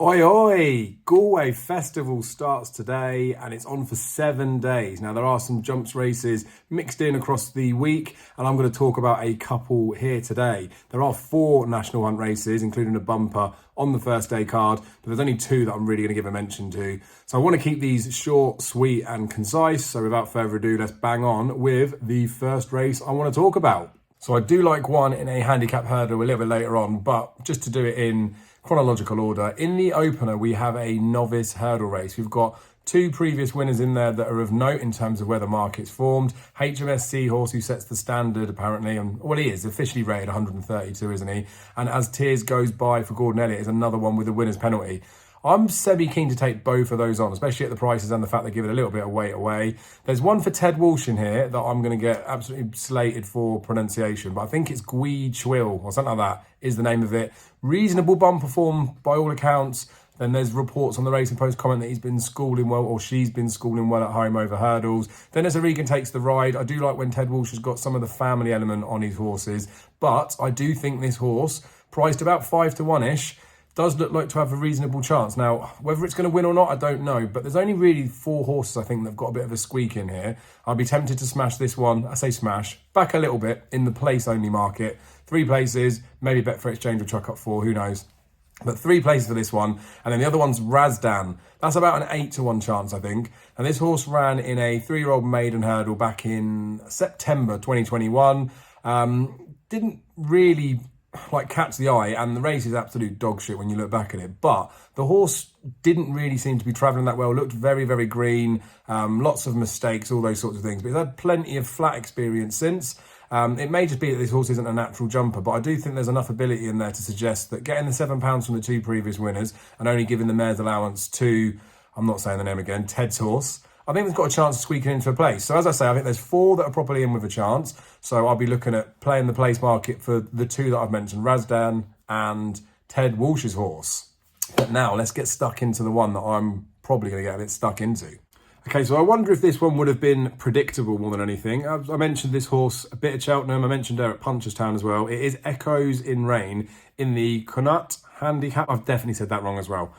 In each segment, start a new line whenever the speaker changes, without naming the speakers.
Oi, oi! Galway Festival starts today and it's on for 7 days. Now, there are some jumps races mixed in across the week, and I'm going to talk about a couple here today. There are 4 national hunt races, including a bumper on the first day card, but there's only 2 that I'm really going to give a mention to. So I want to keep these short, sweet, and concise. So without further ado, let's bang on with the first race I want to talk about. So I do like one in a handicap hurdle a little bit later on, but just to do it in chronological order, in the opener we have a novice hurdle race. We've got 2 previous winners in there that are of note in terms of where the market's formed. HMS Seahorse, who sets the standard apparently, and well, he is officially rated 132, isn't he? And As Tears Goes By for Gordon Elliott is another one with a winner's penalty. I'm semi-keen to take both of those on, especially at the prices and the fact they give it a little bit of weight away. There's one for Ted Walsh in here that I'm going to get absolutely slated for pronunciation, but I think it's Gui Chwill or something like that is the name of it. Reasonable bumper form by all accounts. Then there's reports on the Racing Post comment that he's been schooling well, or she's been schooling well at home over hurdles. Then as Regan takes the ride, I do like when Ted Walsh has got some of the family element on his horses, but I do think this horse, priced about 5 to 1-ish, does look like to have a reasonable chance. Now, whether it's going to win or not, I don't know, but there's only really 4 horses, I think, that have got a bit of a squeak in here. I'd be tempted to smash this one, I say smash, back a little bit in the place-only market. 3 places, maybe bet for exchange or chuck up 4, who knows. But 3 places for this one, and then the other one's Razdan. That's about an 8 to 1 chance, I think. And this horse ran in a 3-year-old maiden hurdle back in September 2021. Didn't really catch the eye, and the race is absolute dog shit when you look back at it, but the horse didn't really seem to be travelling that well. Looked very, very green, lots of mistakes, all those sorts of things, but he's had plenty of flat experience since. It may just be that this horse isn't a natural jumper, but I do think there's enough ability in there to suggest that getting the £7 from the 2 previous winners and only giving the mare's allowance to, I'm not saying the name again, Ted's horse, I think they've got a chance of squeaking into a place. So as I say, I think there's 4 that are properly in with a chance. So I'll be looking at playing the place market for the 2 that I've mentioned, Razdan and Ted Walsh's horse. But now let's get stuck into the one that I'm probably going to get a bit stuck into. Okay, so I wonder if this one would have been predictable more than anything. I mentioned this horse a bit at Cheltenham. I mentioned her at Punchestown as well. It is Echoes in Rain in the Connaught handicap. I've definitely said that wrong as well.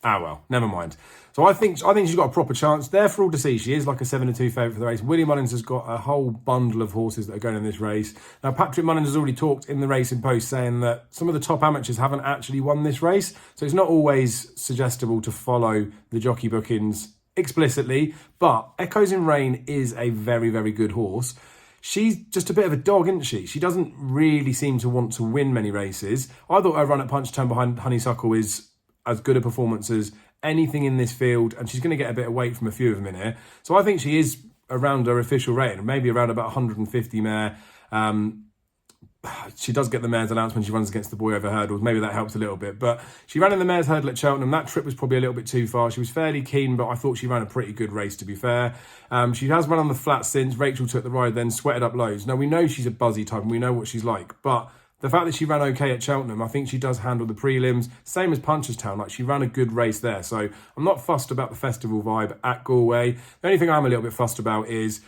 Ah, well, never mind. So I think she's got a proper chance. There for all to see. She is like a 7-2 favourite for the race. Willie Mullins has got a whole bundle of horses that are going in this race. Now, Patrick Mullins has already talked in the Racing Post saying that some of the top amateurs haven't actually won this race. So it's not always suggestible to follow the jockey bookings explicitly. But Echoes in Rain is a very, very good horse. She's just a bit of a dog, isn't she? She doesn't really seem to want to win many races. I thought her run at Punchestown behind Honeysuckle is as good a performance as anything in this field, and she's going to get a bit of weight from a few of them in here. So I think she is around her official rating, maybe around about 150 mare. She does get the mare's allowance when she runs against the boy over hurdles. Maybe that helps a little bit. But she ran in the mare's hurdle at Cheltenham. That trip was probably a little bit too far. She was fairly keen, but I thought she ran a pretty good race, to be fair. She has run on the flat since. Rachel took the ride, then sweated up loads. Now, we know she's a buzzy type, and we know what she's like, but the fact that she ran okay at Cheltenham, I think she does handle the prelims. Same as Punchestown, like she ran a good race there. So I'm not fussed about the festival vibe at Galway. The only thing I'm a little bit fussed about is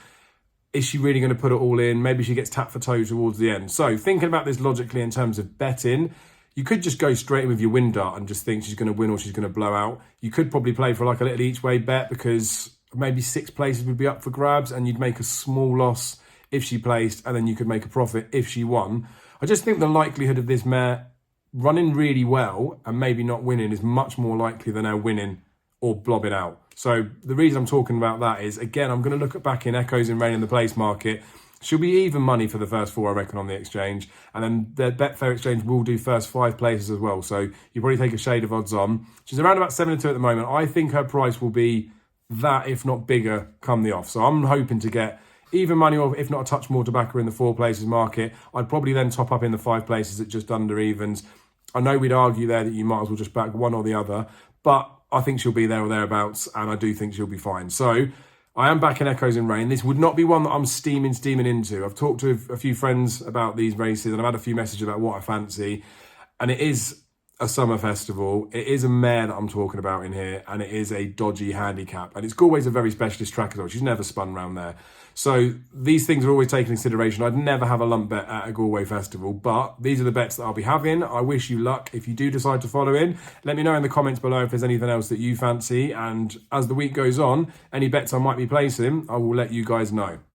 she really going to put it all in? Maybe she gets tapped for toe towards the end. So thinking about this logically in terms of betting, you could just go straight in with your win dart and just think she's going to win or she's going to blow out. You could probably play for like a little each way bet because maybe 6 places would be up for grabs and you'd make a small loss if she placed and then you could make a profit if she won. I just think the likelihood of this mare running really well and maybe not winning is much more likely than her winning or blobbing out. So the reason I'm talking about that is, again, I'm going to look at back in Echoes in Rain in the place market. She'll be even money for the first 4, I reckon, on the exchange. And then the Betfair exchange will do first 5 places as well. So you probably take a shade of odds on. She's around about 7-2 at the moment. I think her price will be that, if not bigger, come the off. So I'm hoping to get even money, or if not a touch more, to back her in the 4 places market. I'd probably then top up in the 5 places at just under evens. I know we'd argue there that you might as well just back one or the other, but I think she'll be there or thereabouts, and I do think she'll be fine. So I am backing Echoes in Rain. This would not be one that I'm steaming into. I've talked to a few friends about these races, and I've had a few messages about what I fancy, and it is a summer festival. It is a mare that I'm talking about in here, and it is a dodgy handicap. And it's Galway's a very specialist track as well. She's never spun round there. So these things are always taken into consideration. I'd never have a lump bet at a Galway festival, but these are the bets that I'll be having. I wish you luck if you do decide to follow in. Let me know in the comments below if there's anything else that you fancy. And as the week goes on, any bets I might be placing, I will let you guys know.